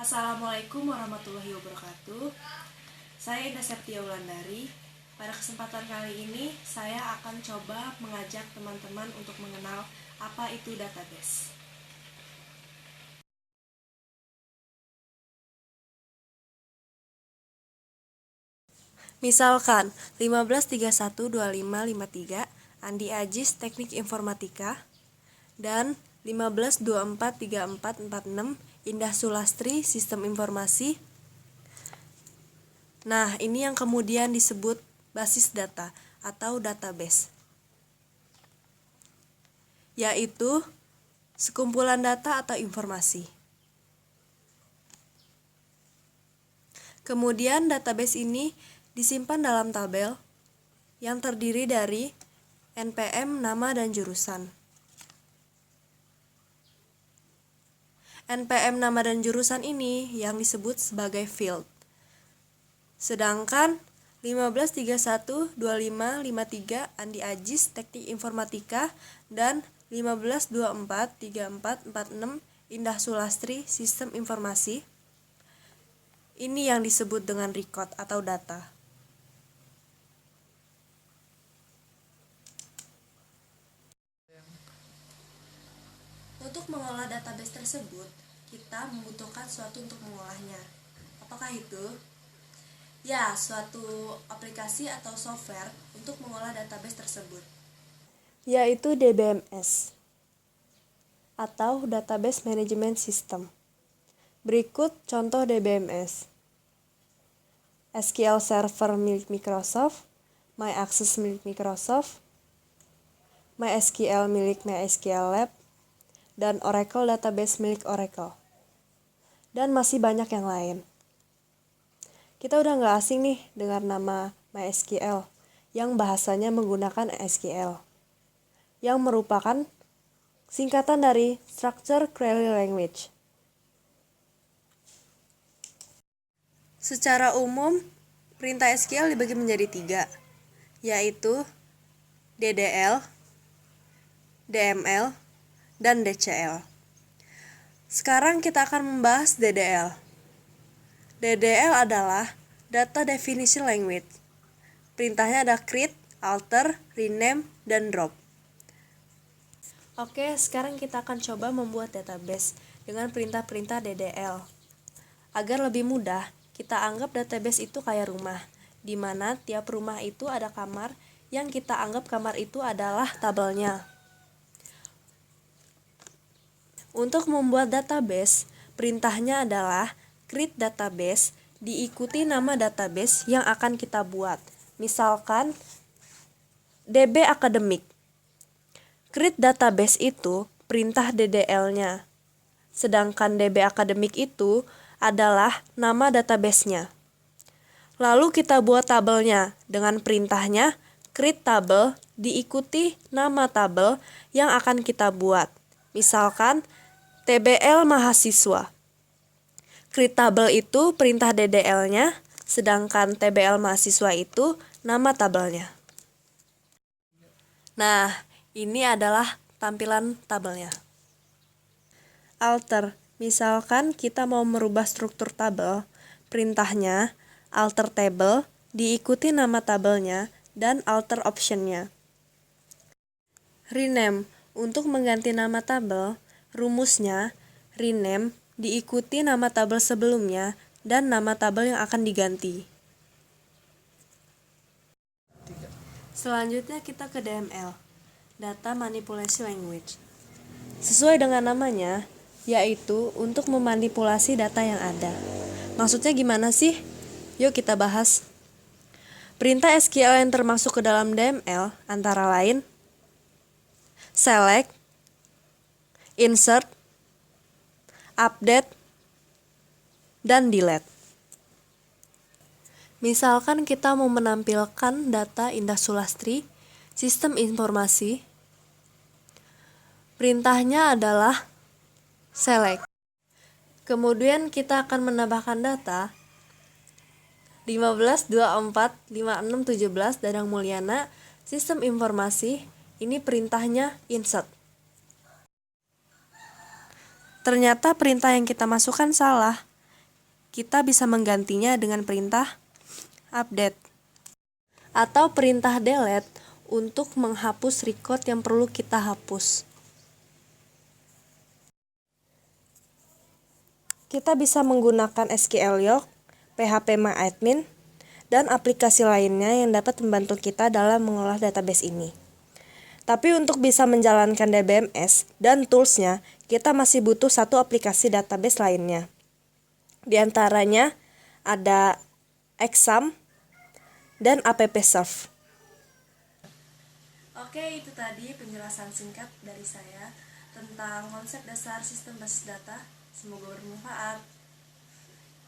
Assalamualaikum warahmatullahi wabarakatuh. Saya Indah Septia Wulandari. Pada kesempatan kali ini, saya akan coba mengajak teman-teman untuk mengenal apa itu database. Misalkan 15312553 Andi Ajis Teknik Informatika dan 15243446 Indah Sulastri Sistem Informasi. Nah, ini yang kemudian disebut basis data atau database, yaitu sekumpulan data atau informasi. Kemudian database ini disimpan dalam tabel yang terdiri dari NPM, nama, dan jurusan. NPM, nama, dan jurusan ini yang disebut sebagai field. Sedangkan 15312553 Andi Ajis Teknik Informatika dan 15243446 Indah Sulastri Sistem Informasi, ini yang disebut dengan record atau data. Untuk mengolah database tersebut, kita membutuhkan sesuatu untuk mengolahnya. Apakah itu? Ya, suatu aplikasi atau software untuk mengolah database tersebut, yaitu DBMS atau Database Management System. Berikut contoh DBMS: SQL Server milik Microsoft, MyAccess milik Microsoft, MySQL milik MySQL Lab, dan Oracle Database milik Oracle, dan masih banyak yang lain. Kita udah nggak asing nih dengan nama MySQL yang bahasanya menggunakan SQL, yang merupakan singkatan dari Structured Query Language. Secara umum, perintah SQL dibagi menjadi 3, yaitu DDL, DML, dan DCL. Sekarang kita akan membahas DDL. DDL adalah Data Definition Language. Perintahnya ada create, alter, rename, dan drop. Oke, sekarang kita akan coba membuat database dengan perintah-perintah DDL. Agar lebih mudah, kita anggap database itu kayak rumah, di mana tiap rumah itu ada kamar yang kita anggap kamar itu adalah tabelnya. Untuk membuat database, perintahnya adalah create database diikuti nama database yang akan kita buat. Misalkan DB Akademik. Create database itu perintah DDL-nya. Sedangkan DB Akademik itu adalah nama database-nya. Lalu kita buat tabelnya dengan perintahnya create table diikuti nama tabel yang akan kita buat. Misalkan TBL mahasiswa. Create table itu perintah DDL-nya, sedangkan TBL mahasiswa itu nama tabelnya. Nah, ini adalah tampilan tabelnya. Alter, misalkan kita mau merubah struktur tabel, perintahnya alter table diikuti nama tabelnya dan alter option-nya. Rename, untuk mengganti nama tabel, rumusnya rename diikuti nama tabel sebelumnya dan nama tabel yang akan diganti. Selanjutnya kita ke DML, Data Manipulation Language. Sesuai dengan namanya, yaitu untuk memanipulasi data yang ada. Maksudnya gimana sih? Yuk kita bahas. Perintah SQL yang termasuk ke dalam DML antara lain select, insert, update, dan delete. Misalkan kita mau menampilkan data Indah Sulastri, sistem informasi, perintahnya adalah select. Kemudian kita akan menambahkan data 15, 24, 56, 17 Dadang Mulyana, sistem informasi, ini perintahnya insert. Ternyata perintah yang kita masukkan salah. kita bisa menggantinya dengan perintah update atau perintah delete untuk menghapus record yang perlu kita hapus. Kita bisa menggunakan SQLiOC, PHPMyAdmin, dan aplikasi lainnya yang dapat membantu kita dalam mengolah database ini. Tapi untuk bisa menjalankan DBMS dan toolsnya, kita masih butuh satu aplikasi database lainnya. Di antaranya ada Exam dan AppServe. Oke, itu tadi penjelasan singkat dari saya tentang konsep dasar sistem basis data. Semoga bermanfaat.